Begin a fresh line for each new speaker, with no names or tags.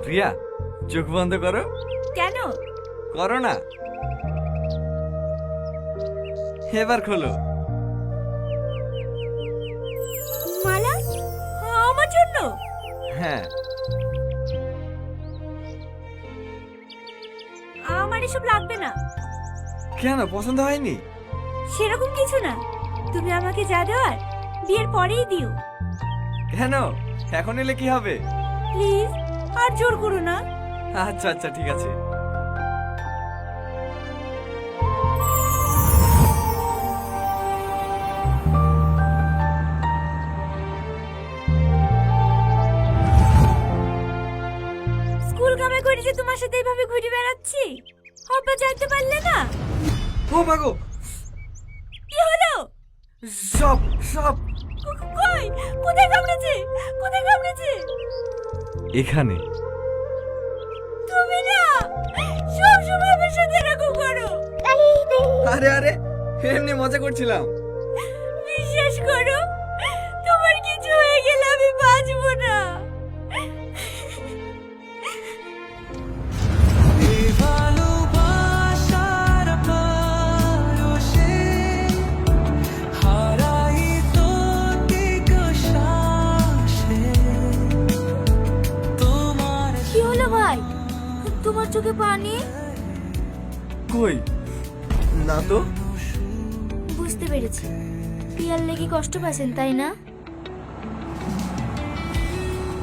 প্রিয়া, চোখ বন্ধ করো।
কেন?
করো না, এবার খোলো।
মালা আমার জন্য?
হ্যাঁ।
আমার এসব লাগবে না।
কেন, পছন্দ হয়নি?
সেরকম কিছু না, তুমি আমাকে যা দেওয়ার বিয়ের পরেই দিও।
কেন, এখন এলে কি হবে?
প্লিজ, আর জোর করো না।
আচ্ছা আচ্ছা, ঠিক আছে।
স্কুল কামে করে যে তোমার সাথে এইভাবে ঘুরে বেড়াচ্ছি, আব্বা জানতে পারলে না?
ও মাগো,
কি হলো?
সব সব
কই? কোথায় কামড়েছে? কোথায় কামড়েছে?
এখানে।
তুমি না সব সময় আমার সাথে এরকম করো।
আরে আরে, এমনি মজা করছিলাম।
বিশ্বাস করো, তোমার কিছু হয়ে গেলে আমি বাঁচবো না। কি হলো ভাই, তোমার চোখে পানি?
কই না তো।
বুঝতে পেরেছি, পিয়ার লেগে কষ্ট পাচ্ছেন তাই না?